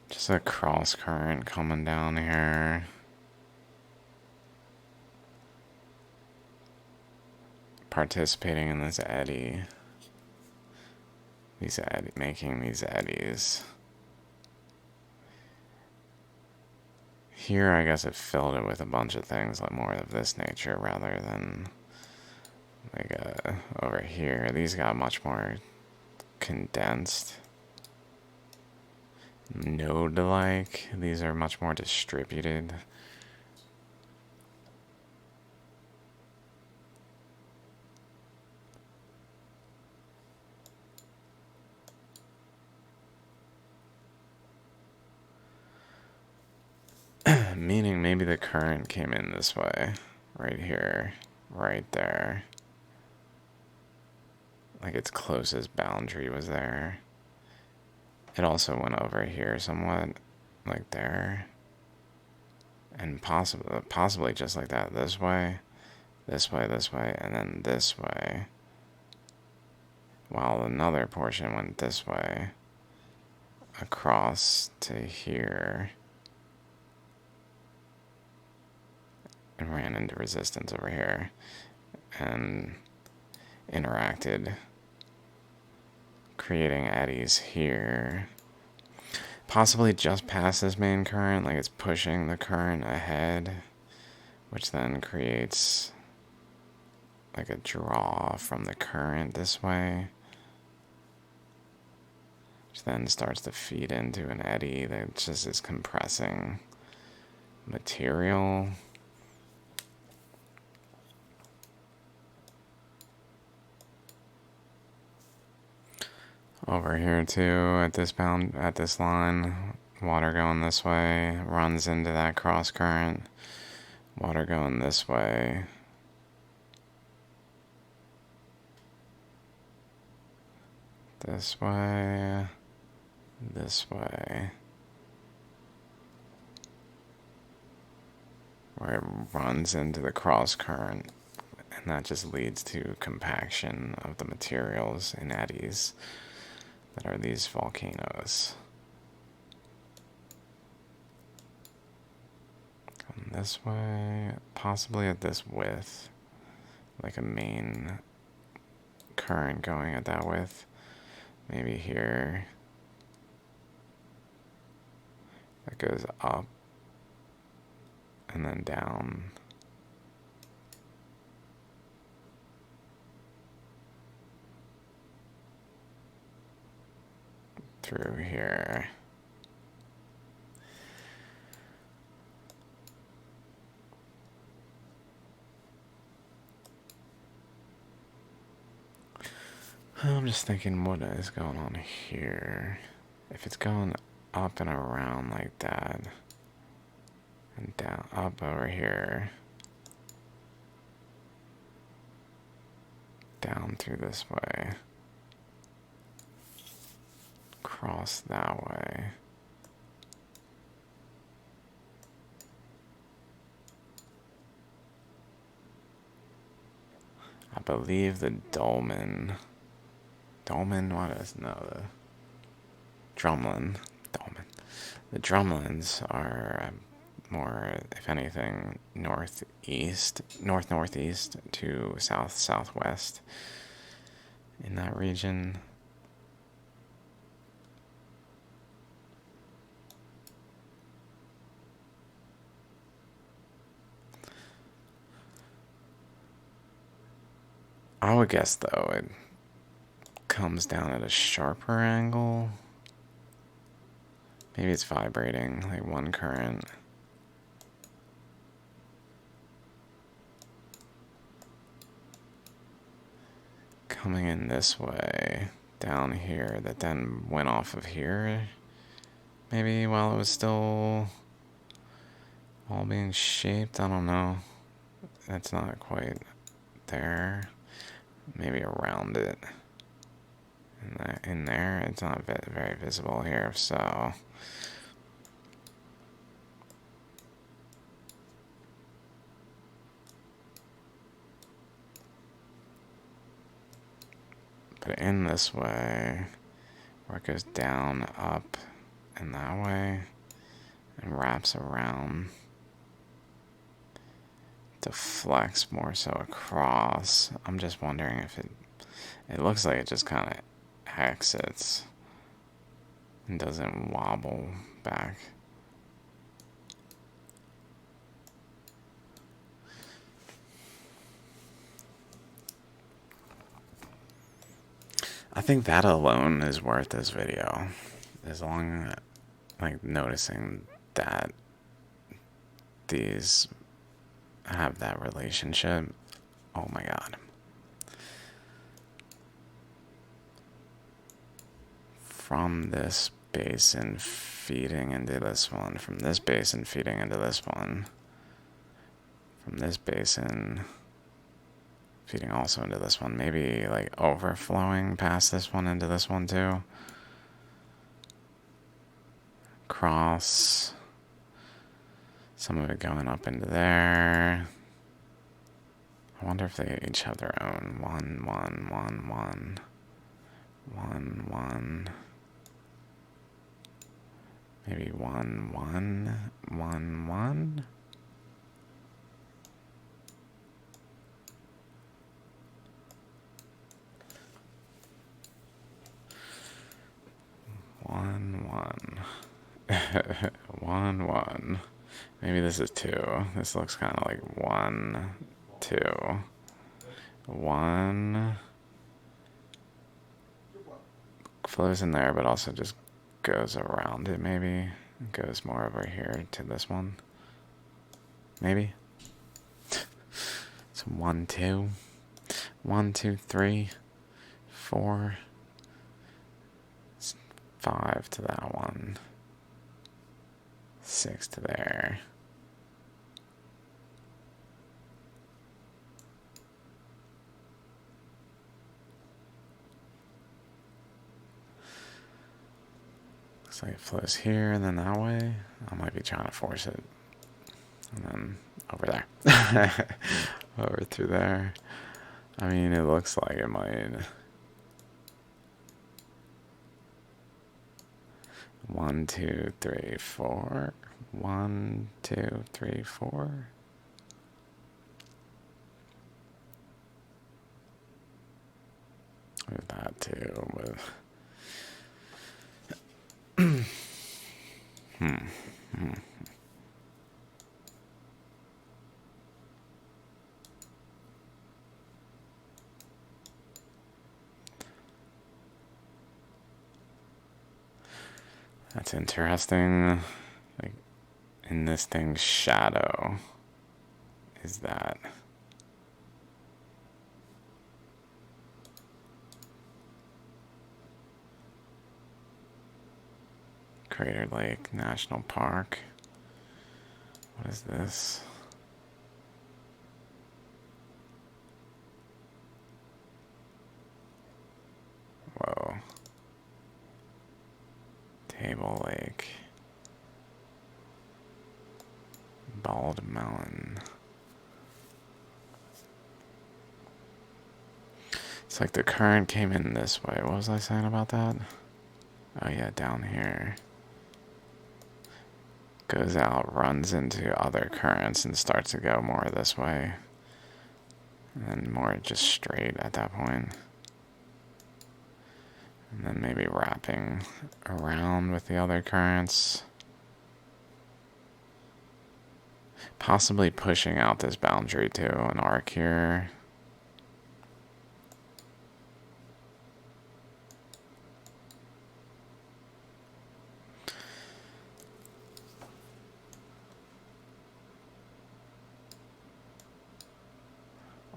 Just a cross current coming down here. Participating in this eddy. Making these eddies. Here, I guess it filled it with a bunch of things like more of this nature rather than like over here. These got much more condensed. Node-like. These are much more distributed. Meaning maybe the current came in this way. Right here. Right there. like its closest boundary was there. It also went over here somewhat, like there, and possibly just like that, this way, this way, this way, and then this way, while another portion went this way, across to here, and ran into resistance over here, and interacted, creating eddies here. Possibly just past this main current, like it's pushing the current ahead, which then creates like a draw from the current this way, which then starts to feed into an eddy that just is compressing material. Over here too, at this line, water going this way runs into that cross current. Water going this way. This way. This way. Where it runs into the cross current, and that just leads to compaction of the materials in eddies that are these volcanoes. Come this way, possibly at this width, like a main current going at that width. Maybe here. That goes up and then down. Through here. I'm just thinking, what is going on here? If it's going up and around like that, and down, up over here, down through this way, cross that way. I believe the dolmen, what is, no, the drumlin, dolmen. The drumlins are more, if anything, northeast to southwest in that region. I would guess, though, it comes down at a sharper angle. Maybe it's vibrating, like one current. Coming in this way, down here, that then went off of here. Maybe while it was still all being shaped, I don't know. That's not quite there. Maybe around it. In there, it's not very visible here, so. But in this way, where it goes down, up, and that way, and wraps around to flex more so across. I'm just wondering if it looks like it just kind of exits and doesn't wobble back. I think that alone is worth this video. As long, like, noticing that these have that relationship. Oh my god. From this basin feeding into this one, from this basin feeding into this one, from this basin feeding also into this one. Maybe like overflowing past this one into this one too. Cross. Some of it going up into there. I wonder if they each have their own 1, 1, 1, 1, 1, 1. Maybe 1, 1, 1, 1. One, one. 1, 1. Maybe this is 2. This looks kind of like 1, 2. 1. Flows in there, but also just goes around it, maybe. Goes more over here to this one. Maybe. So 1, 2. 1, 2, 3, 4. 5 to that one. 6 to there. Looks like it flows here and then that way. I might be trying to force it. And then over there. Over through there. I mean, it looks like it might. 1, 2, 3, 4. 1, 2, 3, 4. With that too, but that's interesting. Like in this thing's shadow is that. Crater Lake National Park. What is this? Whoa. Table Lake. Bald Mountain. It's like the current came in this way. What was I saying about that? Oh yeah, down here. Goes out, runs into other currents, and starts to go more this way. And then more just straight at that point. And then maybe wrapping around with the other currents. Possibly pushing out this boundary to an arc here.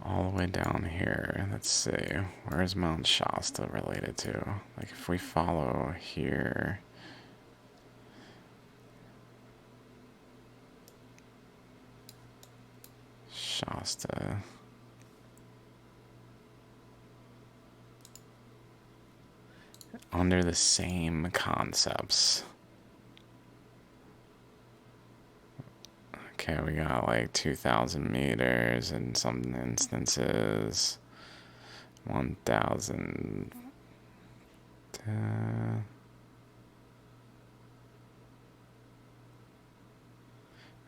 All the way down here. Let's see. Where is Mount Shasta related to? Like if we follow here. Shasta. Under the same concepts. Okay, we got like 2,000 meters in some instances. 1,000.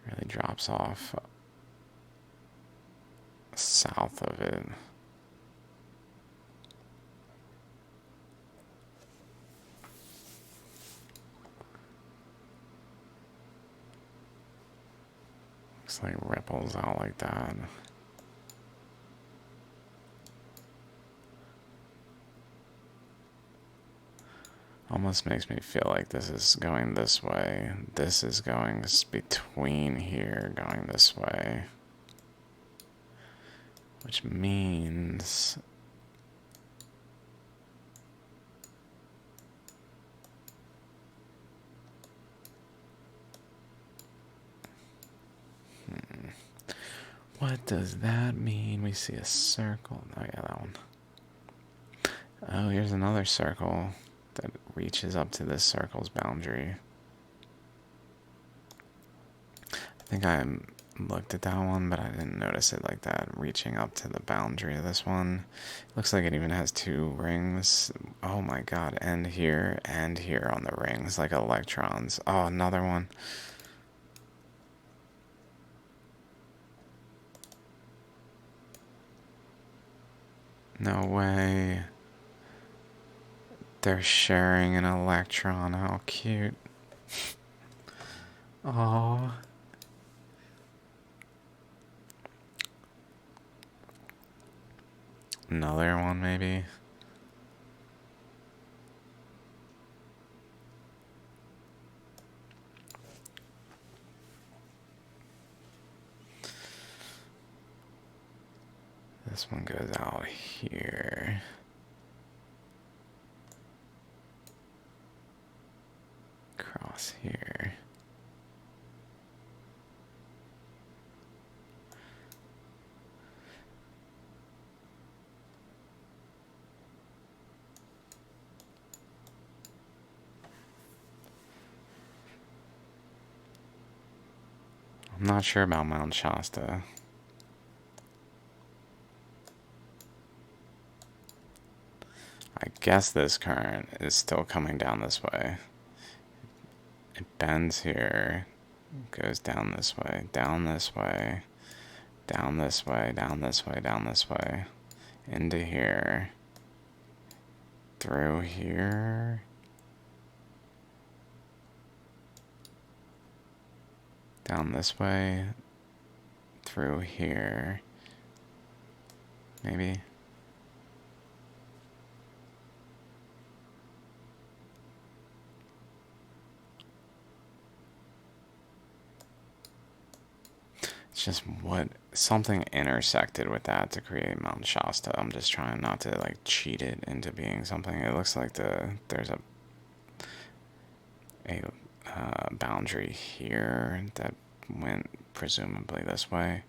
Really drops off south of it. Looks like ripples out like that. Almost makes me feel like this is going this way. This is going between here, going this way. Which means What does that mean? We see a circle. Oh yeah, that one. Oh, here's another circle that reaches up to this circle's boundary. I think I looked at that one, but I didn't notice it like that, reaching up to the boundary of this one. Looks like it even has two rings. Oh my god, and here on the rings, like electrons. Oh, another one. No way. They're sharing an electron. How cute. Oh. Another one, maybe. This one goes out here. Across here. I'm not sure about Mount Shasta. I guess this current is still coming down this way. It bends here, goes down this way, down this way, down this way, down this way, down this way, into here, through here, down this way, through here, maybe. It's just what something intersected with that to create Mount Shasta. I'm just trying not to like cheat it into being something. It looks like there's a boundary here that went presumably this way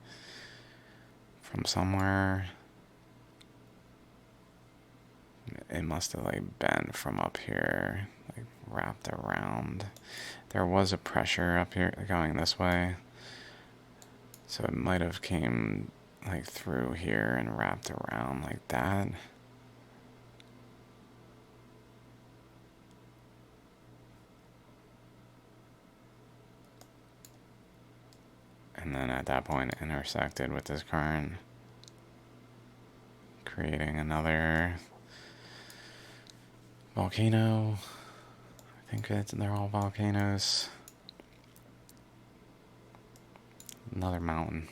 from somewhere. It must have like bent from up here, like wrapped around. There was a pressure up here going this way, so it might have came like through here and wrapped around like that. And then at that point intersected with this current, creating another volcano. I think they're all volcanoes. Another mountain.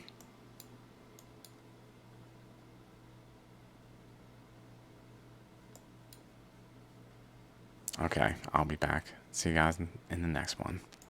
Okay, I'll be back. See you guys in the next one.